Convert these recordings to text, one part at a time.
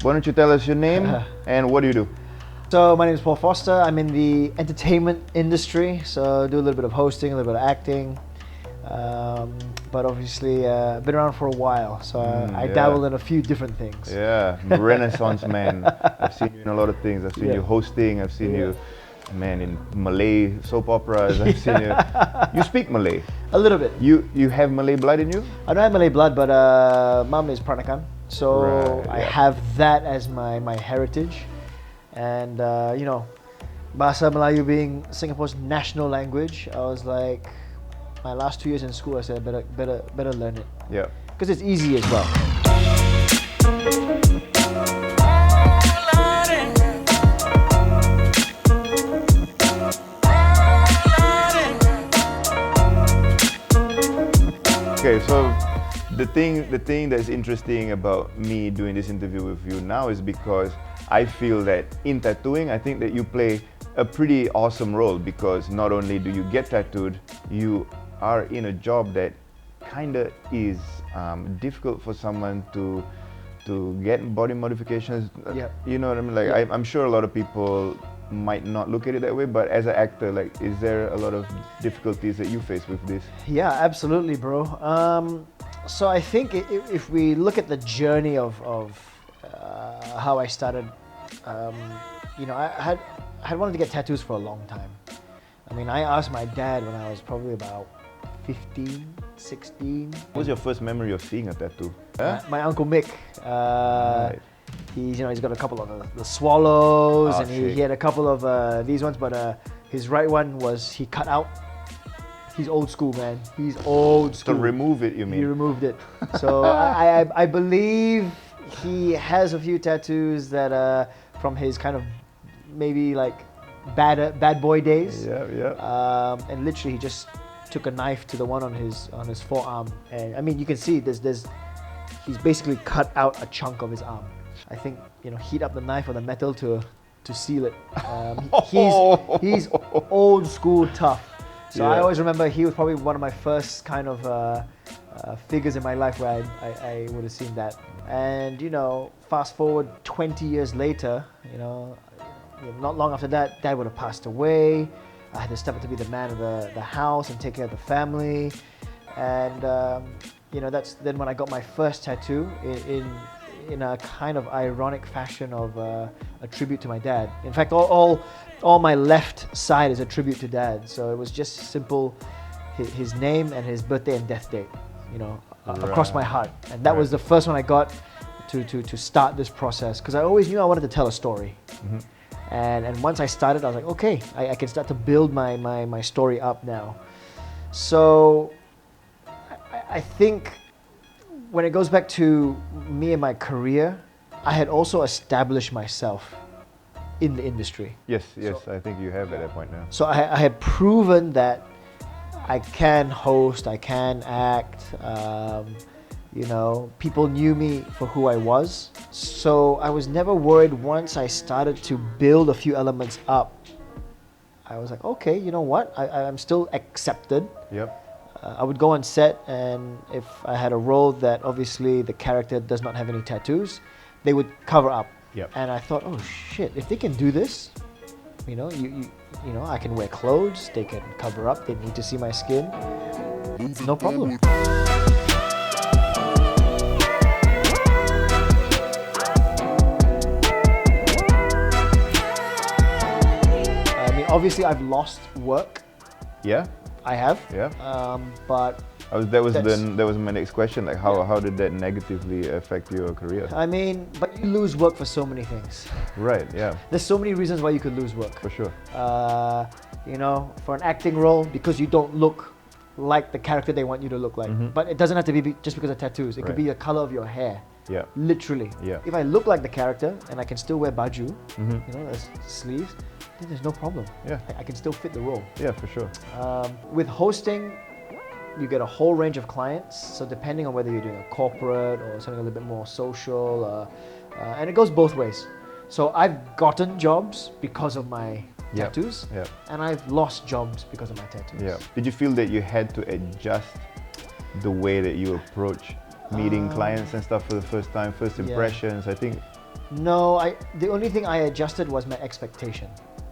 Why don't you tell us your name and what do you do? So my name is Paul Foster. I'm in the entertainment industry, so I do a little bit of hosting, a little bit of acting, but obviously been around for a while, so I dabble in a few different things. Yeah, Renaissance man. I've seen you in a lot of things. I've seen you hosting, I've seen you, man, in Malay soap operas. I've seen you. You speak Malay? A little bit. You have Malay blood in you? I don't have Malay blood, but mum is Peranakan, so I have that as my heritage. And you know, Bahasa Melayu being Singapore's national language, I was like, my last 2 years in school, I said better learn it. Yeah. Because it's easy as well. Okay, so the thing that's interesting about me doing this interview with you now is because I feel that in tattooing, I think that you play a pretty awesome role, because not only do you get tattooed, you are in a job that kinda is difficult for someone to get body modifications. You know what I mean? Like I'm sure a lot of people might not look at it that way, but as an actor, like, is there a lot of difficulties that you face with this? Yeah, absolutely, bro. So I think if we look at the journey of how I started, you know, I had wanted to get tattoos for a long time. I mean, I asked my dad when I was probably about 15, 16. What was your first memory of seeing a tattoo? Huh? My uncle Mick. He's got a couple of the swallows, and he had a couple of these ones, but his right one was he cut out. He's old school, man. He's old school. To remove it, you mean? He removed it. So I believe he has a few tattoos that from his kind of maybe like bad boy days. And literally he just took a knife to the one on his forearm, and I mean you can see he's basically cut out a chunk of his arm. I think, you know, heat up the knife or the metal to seal it. He's old school tough. So I always remember he was probably one of my first kind of figures in my life where I would have seen that. And you know, fast forward 20 years later, you know, not long after that, Dad would have passed away. I had to step up to be the man of the house and take care of the family. And you know, that's then when I got my first tattoo in a kind of ironic fashion of a tribute to my dad. In fact, all my left side is a tribute to Dad. So it was just simple, his name and his birthday and death date, you know, across my heart. And that was the first one I got to start this process, because I always knew I wanted to tell a story. And once I started, I was like, okay, I can start to build my story up now. So I think when it goes back to me and my career, I had also established myself in the industry. Yes, I think you have at that point now. So I had proven that I can host, I can act, you know, people knew me for who I was. So I was never worried. Once I started to build a few elements up, I was like, okay, you know what? I'm still accepted. I would go on set, and if I had a role that obviously the character does not have any tattoos, they would cover up. And I thought, oh shit, if they can do this, you know, you know, I can wear clothes, they can cover up, they need to see my skin, no problem. I mean, obviously I've lost work. I have. But that was my next question. Like, how did that negatively affect your career? I mean, but you lose work for so many things. Right. There's so many reasons why you could lose work. For sure. You know, for an acting role, because you don't look like the character they want you to look like. But it doesn't have to be just because of tattoos. It could be the color of your hair. Literally. If I look like the character and I can still wear baju, you know, there's sleeves, then there's no problem. I can still fit the role. For sure. With hosting, you get a whole range of clients. So depending on whether you're doing a corporate or something a little bit more social, and it goes both ways. So I've gotten jobs because of my tattoos, and I've lost jobs because of my tattoos. Did you feel that you had to adjust the way that you approach meeting clients and stuff for the first time, first impressions? I think No, the only thing I adjusted was my expectation.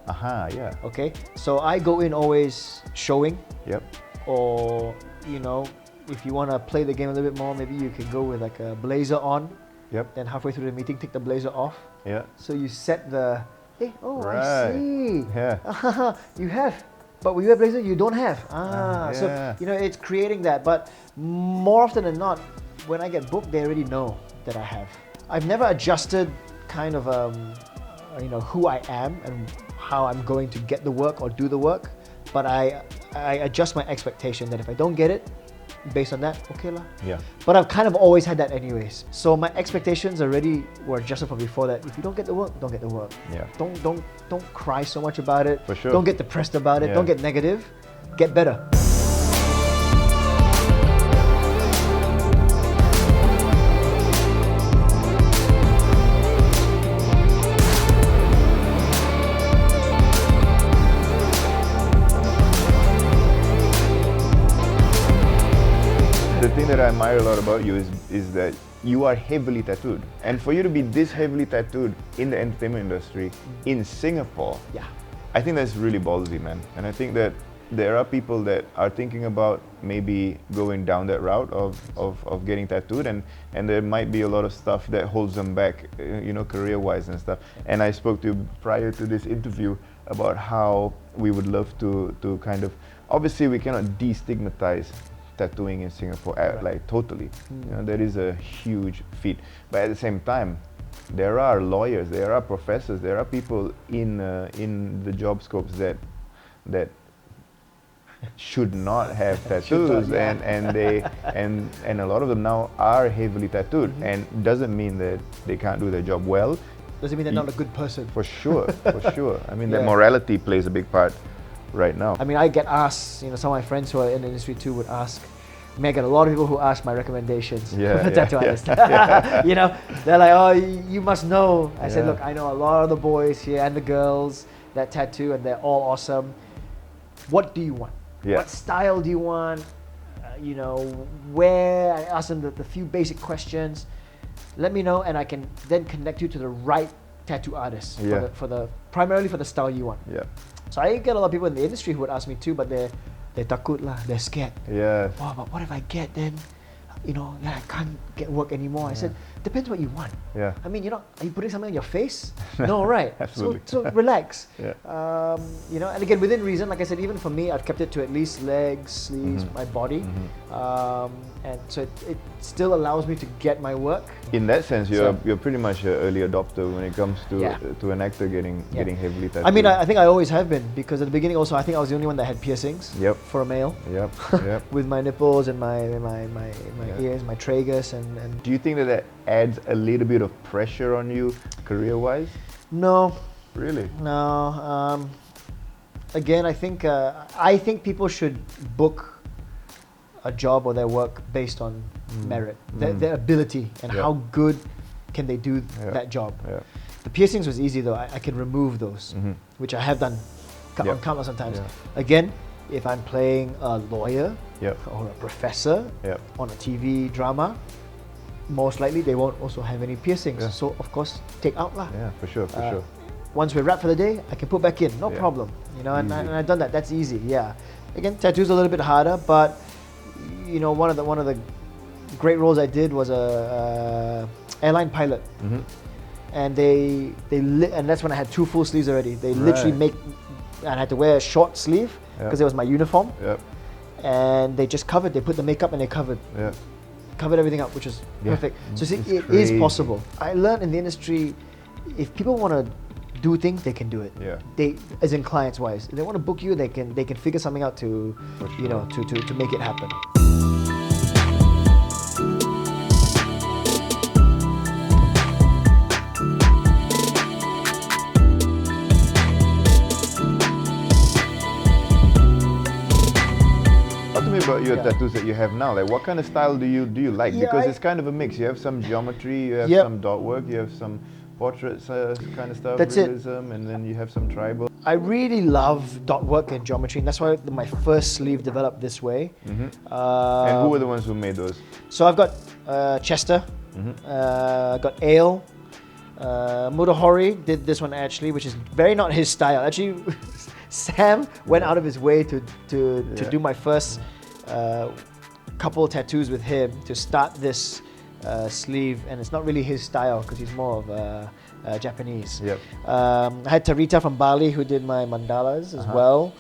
Aha, yeah. Okay, so I go in always showing. Yep. Or, you know, if you want to play the game a little bit more, maybe you can go with like a blazer on. Yep. Then halfway through the meeting, take the blazer off. Yeah. So you set the, hey, oh, Right. I see. Yeah. You have, but when you have blazer, you don't have. Yeah. So, you know, it's creating that. But more often than not, when I get booked, they already know that I have. I've never adjusted kind of, you know, who I am and how I'm going to get the work or do the work. But I adjust my expectation that if I don't get it, based on that, okay lah. Yeah. But I've kind of always had that anyways. So my expectations already were adjusted from before that. If you don't get the work, don't get the work. Yeah. Don't cry so much about it. For sure. Don't get depressed about it. Yeah. Don't get negative. Get better. The thing that I admire a lot about you is that you are heavily tattooed. And for you to be this heavily tattooed in the entertainment industry in Singapore, Yeah. I think that's really ballsy, man. And I think that there are people that are thinking about maybe going down that route of getting tattooed, and there might be a lot of stuff that holds them back, you know, career-wise and stuff. And I spoke to you prior to this interview about how we would love to kind of, obviously we cannot destigmatize tattooing in Singapore, like totally. You know, that is a huge feat. But at the same time, there are lawyers, there are professors, there are people in the job scopes that should not have tattoos, and a lot of them now are heavily tattooed, and doesn't mean that they can't do their job well. Doesn't mean they're not a good person. For sure, for sure. I mean, that morality plays a big part right now. I mean, I get asked, you know, some of my friends who are in the industry too would ask, I mean, I get a lot of people who ask my recommendations for tattoo artists. You know, they're like, oh, you must know. I said, look, I know a lot of the boys here and the girls that tattoo, and they're all awesome. What do you want? Yeah. What style do you want? You know, where? I ask them the few basic questions. Let me know, and I can then connect you to the right tattoo artist primarily for the style you want. Yeah. So I get a lot of people in the industry who would ask me too, but they're takut lah, they're scared. Yeah. Wow, but what if I get then, you know, I can't get work anymore. I said, depends what you want. Yeah. I mean, are you putting something on your face? No, right? Absolutely. So relax. Yeah. You know, and again, within reason, like I said, even for me, I've kept it to at least legs, sleeves, my body. And so it still allows me to get my work. In that sense, you're pretty much an early adopter when it comes to an actor getting heavily tattooed. I mean, I think I always have been, because at the beginning also, I think I was the only one that had piercings. Yep. For a male. Yep. With my nipples and my ears, my tragus, and. Do you think that adds a little bit of pressure on you career-wise? No. Really? No. Again, I think people should book a job or their work based on merit, their ability, and how good can they do that job. Yeah. The piercings was easy though. I can remove those, which I have done on countless of times. Yeah. Again, if I'm playing a lawyer or a professor on a TV drama, most likely they won't also have any piercings. Yeah. So of course, take out lah. Yeah, for sure. Once we're wrapped for the day, I can put back in, no problem. You know, and I've done that. That's easy. Yeah. Again, tattoos a little bit harder, but you know, one of the great roles I did was a airline pilot, and and that's when I had 2 full sleeves already. They literally and I had to wear a short sleeve because it was my uniform. Yep. And they just covered. They put the makeup and they covered. Yeah. Covered everything up, which was perfect. So see, it is possible. I learned in the industry, if people want to do things, they can do it. Yeah. They, as in clients wise, if they want to book you, they can figure something out to, you know, to make it happen. Talk to me about your tattoos that you have now. Like, what kind of style do you like? Because it's kind of a mix. You have some geometry, you have some dot work, you have some portraits kind of stuff, that's realism, and then you have some tribal. I really love dot work and geometry, and that's why my first sleeve developed this way. And who were the ones who made those? So I've got Chester, I've got Ale, Mudahori did this one actually, which is very not his style. Actually, Sam went out of his way to do my first couple tattoos with him to start this sleeve, and it's not really his style because he's more of Japanese. Yep. I had Tarita from Bali who did my mandalas as well.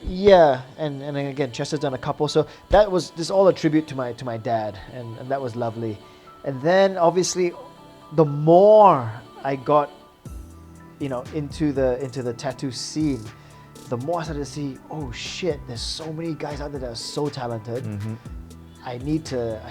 Yeah, and then again, Chester's done a couple. So that was this all a tribute to my dad, and that was lovely. And then obviously, the more I got, into the tattoo scene, the more I started to see, oh shit, there's so many guys out there that are so talented. Mm-hmm. I need to,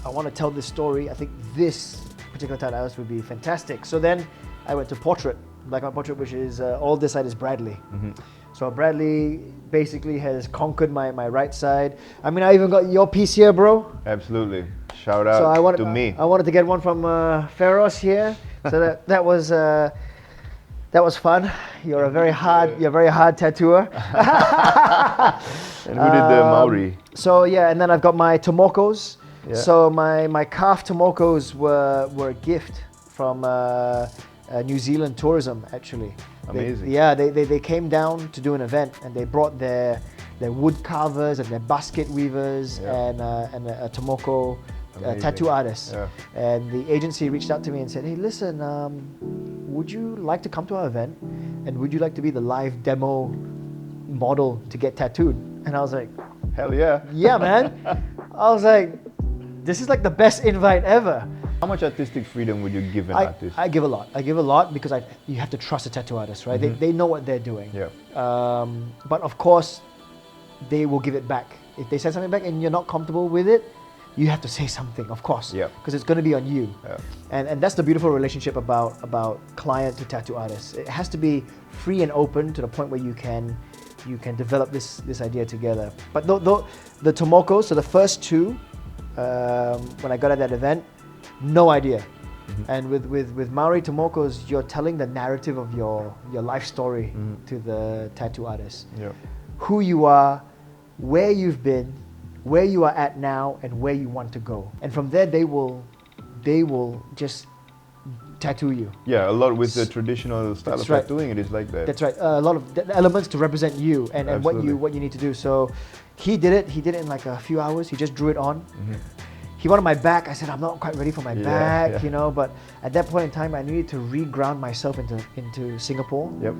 I want to tell this story. I think this particular tattoo artist would be fantastic. So then I went to portrait, Black and White Portrait, which is all this side is Bradley. Mm-hmm. So Bradley basically has conquered my right side. I mean, I even got your piece here, bro. Absolutely. Shout out to me. I wanted to get one from Feroz here. So that was fun. You're a very hard tattooer. And who did the Maori? So yeah, and then I've got my tomokos. Yeah. So my calf tomokos were a gift from New Zealand tourism actually. Amazing. They came down to do an event, and they brought their wood carvers and their basket weavers and a tomoko tattoo artist. Yeah. And the agency reached out to me and said, hey, listen, would you like to come to our event, and would you like to be the live demo model to get tattooed? And I was like, hell yeah. Yeah, man. I was like, this is like the best invite ever. How much artistic freedom would you give an artist? I give a lot. I give a lot because you have to trust a tattoo artist, right? Mm-hmm. They know what they're doing. Yeah. But of course, they will give it back. If they say something back and you're not comfortable with it, you have to say something, of course. Yeah. Because it's going to be on you. Yeah. And that's the beautiful relationship about client to tattoo artist. It has to be free and open to the point where you can develop this idea together. But the tomoko, so the first two, when I got at that event, no idea. Mm-hmm. And with Maori tomokos, you're telling the narrative of your life story to the tattoo artist. Yeah. Who you are, where you've been, where you are at now, and where you want to go. And from there, they will just tattoo you. Yeah, a lot with the traditional style of tattooing, it is like that. That's right. A lot of elements to represent you and what you need to do. So he did it. He did it in like a few hours. He just drew it on. Mm-hmm. He wanted my back. I said, I'm not quite ready for my back, but at that point in time, I needed to re-ground myself into Singapore. Yep.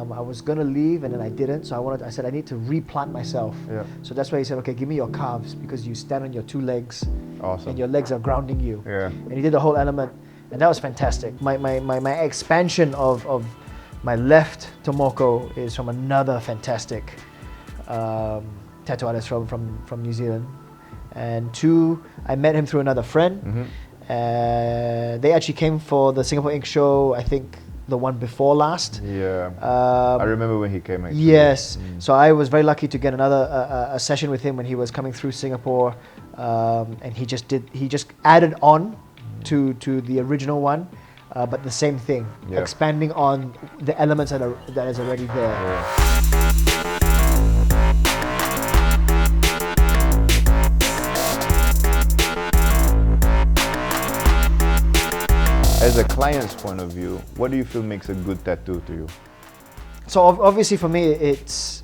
I was gonna leave, and then I didn't. So I said I need to replant myself. Yeah. So that's why he said, okay, give me your calves, because you stand on your two legs. Awesome. And your legs are grounding you. Yeah. And he did the whole element, and that was fantastic. My expansion of my left tomoko is from another fantastic tattoo artist from New Zealand. And two, I met him through another friend. Mm-hmm. They actually came for the Singapore Ink Show, I think the one before last. Yeah, I remember when he came actually. Yes, so I was very lucky to get another a session with him when he was coming through Singapore. And he just added on to the original one, but the same thing, expanding on the elements that is already there. Yeah. As a client's point of view, what do you feel makes a good tattoo to you? So obviously for me, it's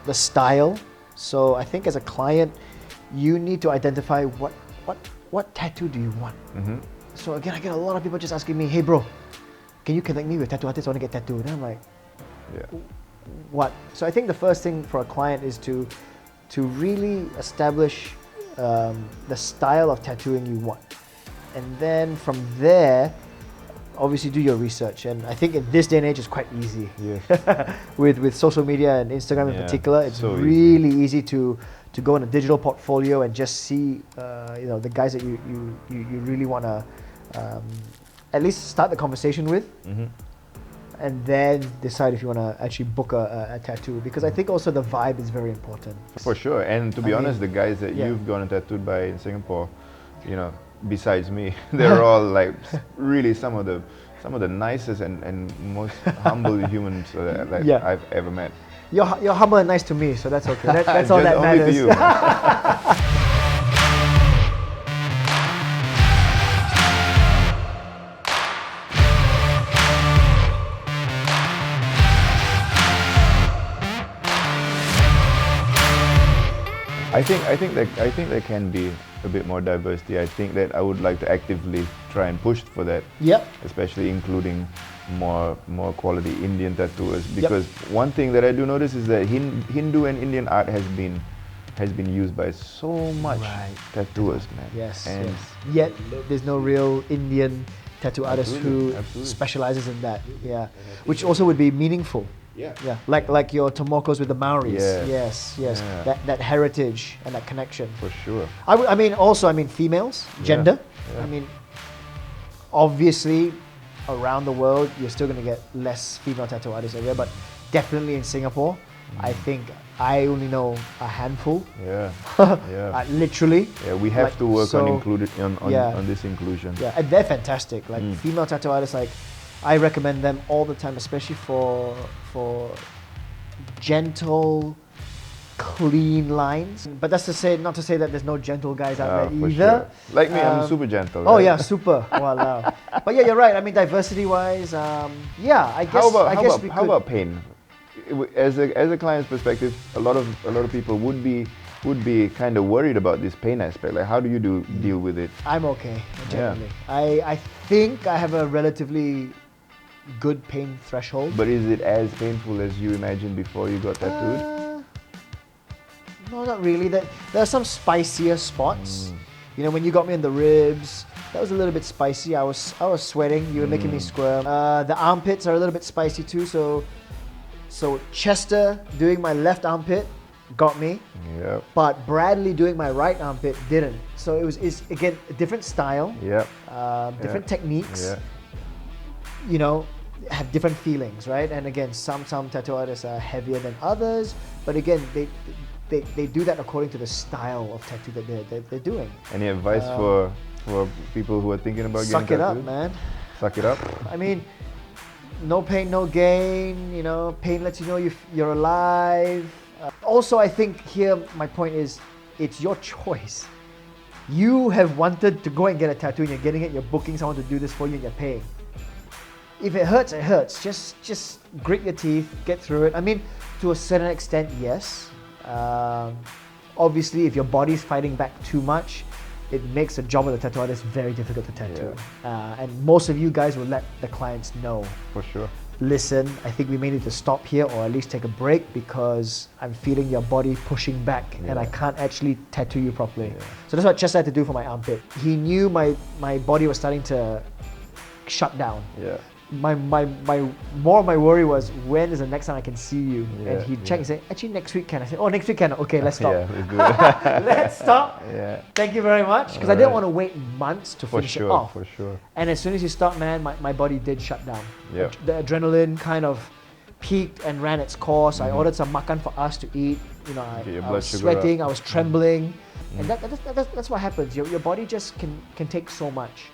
the style. So I think as a client, you need to identify what tattoo do you want. Mm-hmm. So again, I get a lot of people just asking me, hey bro, can you connect me with tattoo artists? I want to get tattooed. And I'm like, what? So I think the first thing for a client is to really establish the style of tattooing you want. And then from there, obviously do your research. And I think in this day and age, it's quite easy. Yes. with social media and Instagram in particular, it's so really easy to go in a digital portfolio and just see the guys that you really want to at least start the conversation with. Mm-hmm. And then decide if you want to actually book a tattoo, because I think also the vibe is very important. For sure. And to be honest, the guys that you've gotten tattooed by in Singapore, besides me, they're all like really some of the nicest and most humble humans that I've ever met. You're humble and nice to me, so that's okay. That's all that matters. To you, I think there can be a bit more diversity. I think that I would like to actively try and push for that. Yep. Especially including more quality Indian tattooers, because one thing that I do notice is that Hindu and Indian art has been used by so much tattooers, man. Yes. And yet there's no real Indian tattoo artist who specializes in that. Yeah. Which also would be meaningful. Yeah. Like your Tomokos with the Maoris. Yes. Yeah. That heritage and that connection. For sure. I mean females, gender. I mean, obviously around the world you're still going to get less female tattoo artists everywhere, but definitely in Singapore, I think I only know a handful. Literally. Yeah, we have to work on this inclusion. Yeah, and they're fantastic. Like female tattoo artists, like I recommend them all the time, especially for gentle, clean lines. But that's not to say that there's no gentle guys out there either. Sure. Like me, I'm super gentle. Oh yeah, super. Wow. But yeah, you're right. I mean, diversity-wise, I guess. How about pain? As a client's perspective, a lot of people would be kind of worried about this pain aspect. Like, how do you deal with it? I'm okay generally. I think I have a relatively good pain threshold. But is it as painful as you imagined before you got tattooed? No, not really. There are some spicier spots. You know, when you got me in the ribs, that was a little bit spicy. I was sweating. You were making me squirm. The armpits are a little bit spicy too. So Chester doing my left armpit got me. Yep. But Bradley doing my right armpit didn't. So it's again a different style. Yep. Different techniques. Yeah. You know, have different feelings, right? And again, some tattoo artists are heavier than others, but again, they do that according to the style of tattoo that they're doing. Any advice for people who are thinking about getting tattooed? Suck it up, man. Suck it up. I mean, no pain, no gain. You know, pain lets you know you're alive. Also, I think here my point is, it's your choice. You have wanted to go and get a tattoo, and you're getting it. You're booking someone to do this for you, and you're paying. If it hurts, it hurts. Just grit your teeth, get through it. I mean, to a certain extent, yes. Obviously, if your body's fighting back too much, it makes the job of the tattoo artist very difficult to tattoo. And most of you guys will let the clients know. For sure. Listen, I think we may need to stop here or at least take a break because I'm feeling your body pushing back and I can't actually tattoo you properly. So that's what Chester had to do for my armpit. He knew my body was starting to shut down. My more of my worry was, when is the next time I can see you? And he'd check and say, actually next week can. I said, oh, next week can. Okay, let's stop. Let's stop. Thank you very much. Because I didn't want to wait months to finish it off. For sure. And as soon as you stop, man, my body did shut down. The adrenaline kind of peaked and ran its course. I ordered some makan for us to eat. You know, I was sweating, I was trembling. And that's what happens. Your body just can take so much.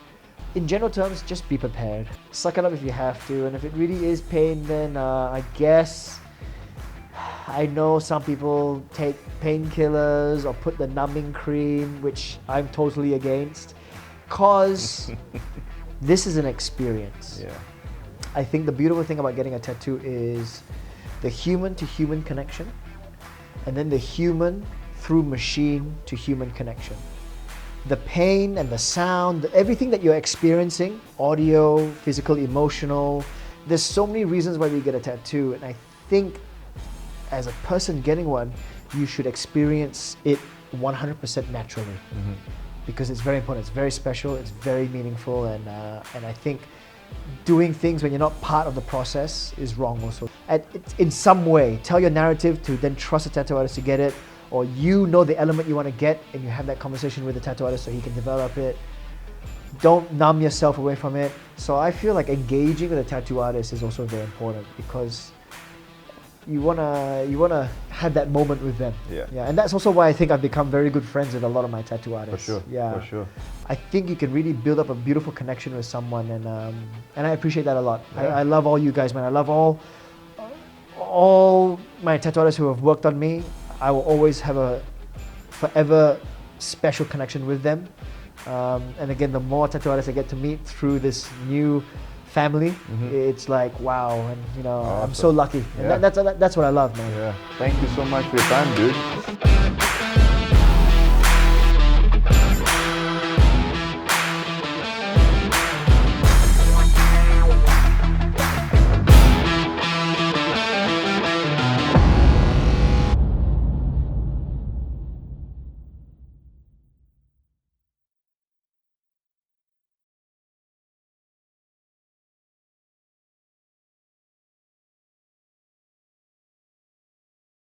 In general terms, just be prepared. Suck it up if you have to, and if it really is pain, then I guess, I know some people take painkillers or put the numbing cream, which I'm totally against, cause this is an experience. I think the beautiful thing about getting a tattoo is the human to human connection, and then the human through machine to human connection. The pain and the sound, everything that you're experiencing, audio, physical, emotional, there's so many reasons why we get a tattoo. And I think as a person getting one, you should experience it 100% naturally. Because it's very important, it's very special, it's very meaningful. And I think doing things when you're not part of the process is wrong also. In some way, tell your narrative to then trust a tattoo artist to get it, or you know the element you want to get and you have that conversation with the tattoo artist so he can develop it. Don't numb yourself away from it. So I feel like engaging with a tattoo artist is also very important because you wanna have that moment with them. And that's also why I think I've become very good friends with a lot of my tattoo artists. For sure. I think you can really build up a beautiful connection with someone, and I appreciate that a lot. I love all you guys, man. I love all my tattoo artists who have worked on me. I will always have a forever special connection with them. And again, the more tattoo artists I get to meet through this new family, it's like, wow, and you know, I'm so lucky. And that's what I love, man. Thank you so much for your time, dude.